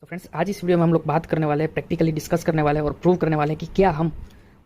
तो फ्रेंड्स आज इस वीडियो में हम लोग बात करने वाले हैं, प्रैक्टिकली डिस्कस करने वाले हैं और प्रूव करने वाले हैं कि क्या हम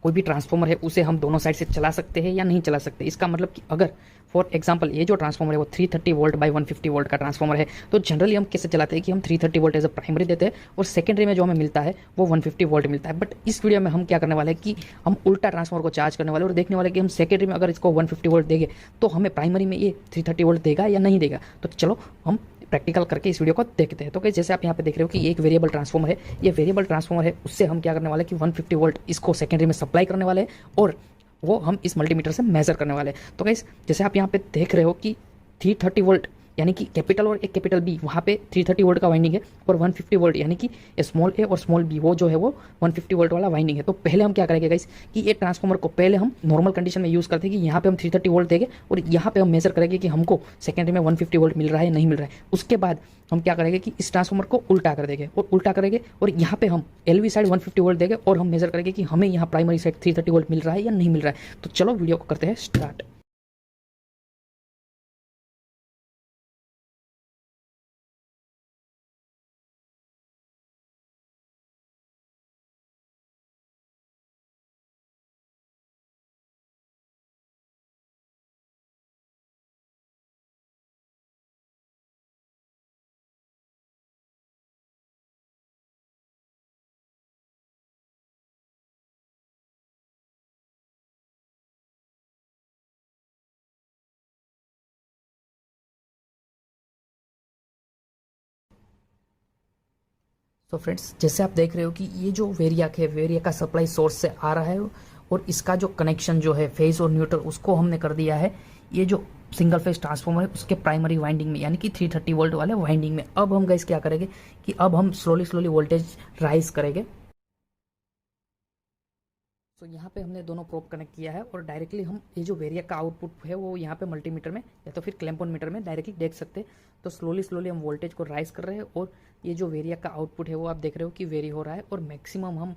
कोई भी ट्रांसफॉर्मर है उसे हम दोनों साइड से चला सकते हैं या नहीं चला सकते। इसका मतलब कि अगर फॉर एग्जांपल ये जो ट्रांसफॉर्मर है वो 330 वोल्ट बाय 150 वोल्ट का ट्रांसफॉर्मर है, तो जनरली हम कैसे चलाते हैं कि हम 330 वोल्ट एज अ प्राइमरी देते हैं और सेकेंडरी में जो हमें मिलता है वो 150 वोल्ट मिलता है। बट इस वीडियो में हम क्या करने वाले हैं कि हम उल्टा ट्रांसफॉर्मर को चार्ज करने वाले और देखने वाले कि हम सेकेंडरी में अगर इसको 150 वोल्ट देंगे तो हमें प्राइमरी में ये 330 वोल्ट देगा या नहीं देगा। तो चलो हम प्रैक्टिकल करके इस वीडियो को देखते हैं। तो कि जैसे आप यहाँ पे देख रहे हो कि एक वेरिएबल ट्रांसफॉर्मर है, ये वेरिएबल ट्रांसफॉर्मर है, उससे हम क्या करने वाले कि 150 वोल्ट इसको सेकेंडरी में सप्लाई करने वाले हैं और वो हम इस मल्टीमीटर से मेजर करने वाले हैं। तो गाइस जैसे आप यहाँ पे देख रहे हो कि 330 वोल्ट यानी कि कैपिटल और एक कैपिटल बी, वहाँ पे 330 वोल्ट का वाइंडिंग है और 150 वोल्ट यानी कि स्मॉल ए और स्मॉल बी वो जो है वो 150 वोल्ट वाला वाइंडिंग है। तो पहले हम क्या करेंगे गाइस कि ये ट्रांसफॉर्मर को पहले हम नॉर्मल कंडीशन में यूज़ करते हैं कि यहाँ पे हम 330 वोल्ट देंगे और यहाँ पे हम मेजर करेंगे कि हमको सेकेंडरी में 150 वोल्ट मिल रहा है नहीं मिल रहा है। उसके बाद हम क्या करेंगे कि इस ट्रांसफॉर्मर को उल्टा कर देंगे और उल्टा करेंगे और यहाँ पे हम एलवी साइड 150 वोल्ट देंगे और हम मेजर करेंगे कि हमें यहाँ प्राइमरी साइड 330 वोल्ट मिल रहा है या नहीं मिल रहा है। तो चलो वीडियो को करते हैं स्टार्ट। तो फ्रेंड्स जैसे आप देख रहे हो कि ये जो वेरियाक है, वेरियाक का सप्लाई सोर्स से आ रहा है और इसका जो कनेक्शन जो है फेज और न्यूट्रल उसको हमने कर दिया है ये जो सिंगल फेज ट्रांसफॉर्मर है उसके प्राइमरी वाइंडिंग में यानी कि 330 वोल्ट वाले वाइंडिंग में। अब हम गाइस क्या करेंगे कि अब हम स्लोली स्लोली वोल्टेज राइज करेंगे। तो यहाँ पे हमने दोनों प्रोब कनेक्ट किया है और डायरेक्टली हम ये जो वेरिएक का आउटपुट है वो यहाँ पे मल्टीमीटर में या तो फिर क्लैंपोन मीटर में डायरेक्टली देख सकते हैं। तो स्लोली स्लोली हम वोल्टेज को राइज कर रहे हैं और ये जो वेरिएक का आउटपुट है वो आप देख रहे हो कि वेरी हो रहा है और मैक्सिमम हम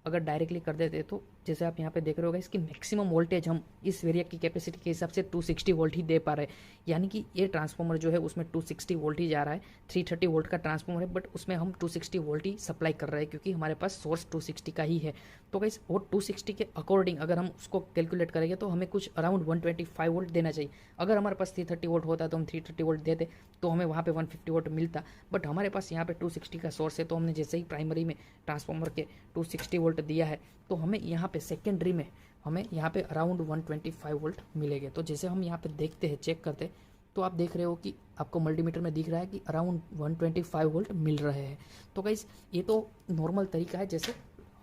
अगर डायरेक्टली कर देते तो जैसे आप यहाँ पे देख रहे होगा इसकी मैक्सिमम वोल्टेज हम इस वेरिएक की कैपेसिटी के हिसाब से 260 वोल्ट ही दे पा रहे हैं। यानी कि ये ट्रांसफॉर्मर जो है उसमें 260 वोल्ट ही जा रहा है। 330 वोल्ट का ट्रांसफॉर्मर है बट उसमें हम 260 वोल्ट ही सप्लाई कर रहे हैं क्योंकि हमारे पास सोर्स 260 का ही है। तो गाइस वो 260 के अकॉर्डिंग अगर हम उसको कैलकुलेट करेंगे तो हमें कुछ अराउंड 125 वोल्ट देना चाहिए। अगर हमारे पास 330 वोल्ट होता तो हम 330 वोल्ट देते तो हमें वहाँ पे 150 वोल्ट मिलता। बट हमारे पास यहाँ पे 260 का सोर्स है तो हमने जैसे ही प्राइमरी में ट्रांसफॉर्मर के 260 वोल्ट दिया है तो हमें यहाँ पे सेकेंडरी में हमें यहाँ पे अराउंड 125 वोल्ट मिलेंगे। तो जैसे हम यहाँ पे देखते हैं चेक करते हैं तो आप देख रहे हो कि आपको मल्टीमीटर में दिख रहा है कि अराउंड 125 वोल्ट मिल रहे हैं। तो गाइस ये तो नॉर्मल तरीका है जैसे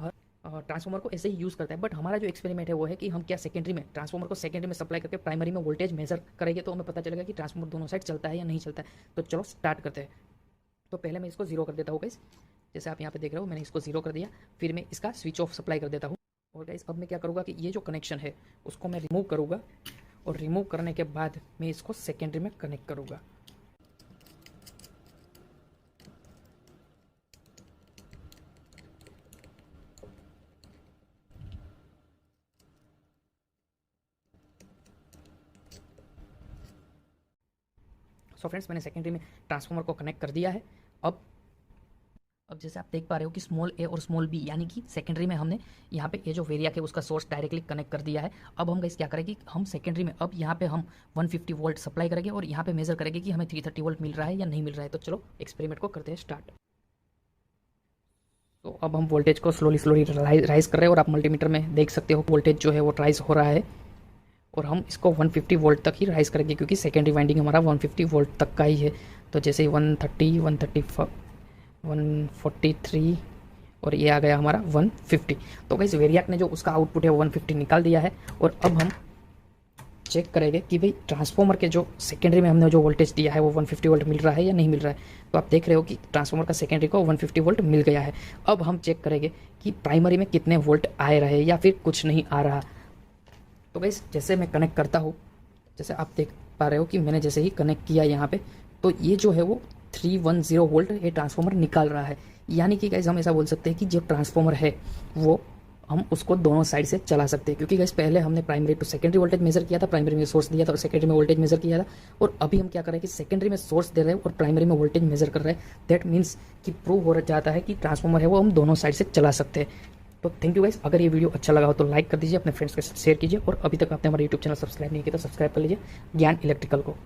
हर ट्रांसफॉर्मर को ऐसे ही यूज़ करता है। बट हमारा जो एक्सपेरिमेंट है वो है कि हम क्या सेकेंडरी में ट्रांसफॉर्मर को सेकेंडरी में सप्लाई करके प्राइमरी में वोल्टेज मेजर करेंगे तो हमें पता चलेगा कि ट्रांसफॉर्मर दोनों साइड चलता है या नहीं चलता है। तो चलो स्टार्ट करते हैं। तो पहले मैं इसको जीरो कर देता हूँ गाइस, जैसे आप यहाँ पे देख रहे हो मैंने इसको जीरो कर दिया। फिर मैं इसका स्विच ऑफ सप्लाई कर देता हूँ और गाइस अब मैं क्या करूँगा कि ये जो कनेक्शन है उसको मैं रिमूव करूँगा और रिमूव करने के बाद मैं इसको सेकेंडरी में कनेक्ट करूँगा। सो फ्रेंड्स मैंने सेकेंडरी में ट्रांसफॉर्मर को कनेक्ट कर दिया है। अब जैसे आप देख पा रहे हो कि स्मॉल ए और स्मॉल बी यानी कि सेकेंडरी में हमने यहाँ पे ये जो वेरिएक है उसका सोर्स डायरेक्टली कनेक्ट कर दिया है। अब हम गाइस क्या करेंगे कि हम सेकेंडरी में अब यहाँ पे हम 150 वोल्ट सप्लाई करेंगे और यहाँ पे मेजर करेंगे कि हमें 330 वोल्ट मिल रहा है या नहीं मिल रहा है। तो चलो एक्सपेरिमेंट को करते हैं स्टार्ट। तो अब हम वोल्टेज को स्लोली स्लोली राइज कर रहे हैं और आप मल्टीमीटर में देख सकते हो वोल्टेज जो है वो राइज हो रहा है और हम इसको 150 वोल्ट तक ही राइज करेंगे क्योंकि सेकेंडरी वाइंडिंग हमारा 150 वोल्ट तक का ही है। तो जैसे 130, 135, 143 और ये आ गया हमारा 150। तो गाइस वेरिएक ने जो उसका आउटपुट है वो 150 निकाल दिया है और अब हम चेक करेंगे कि भाई ट्रांसफॉर्मर के जो सेकेंडरी में हमने जो वोल्टेज दिया है वो 150 वोल्ट मिल रहा है या नहीं मिल रहा है। तो आप देख रहे हो कि ट्रांसफॉर्मर का सेकेंडरी को 150 वोल्ट मिल गया है। अब हम चेक करेंगे कि प्राइमरी में कितने वोल्ट आए रहे या फिर कुछ नहीं आ रहा। तो गाइस जैसे मैं कनेक्ट करता हूँ, जैसे आप देख पा रहे हो कि मैंने जैसे ही कनेक्ट किया यहाँ पे तो ये जो है वो 310 वोल्ट ये ट्रांसफॉर्मर निकाल रहा है। यानी कि गाइस हम ऐसा बोल सकते हैं कि जो ट्रांसफॉर्मर है वो हम उसको दोनों साइड से चला सकते हैं। क्योंकि गाइस पहले हमने primary to secondary voltage measure किया था, प्राइमरी में सोर्स दिया था और सेकेंडरी में वोल्टेज मेजर किया था, और अभी हम क्या कर रहे हैं कि सेकेंडरी में सोर्स दे रहे हैं और प्राइमरी में वोल्टेज मेजर कर रहे हैं। दैट मीन्स कि प्रूव हो जाता है कि ट्रांसफार्मर है वो हम दोनों साइड से चला सकते हैं। तो थैंक यू गाइस, अगर ये वीडियो अच्छा लगा हो तो लाइक कर दीजिए, अपने फ्रेंड्स के साथ शेयर कीजिए, और अभी तक आपने हमारा यूट्यूब चैनल सब्सक्राइब नहीं किया तो सब्सक्राइब कर लीजिए ज्ञान इलेक्ट्रिकल को।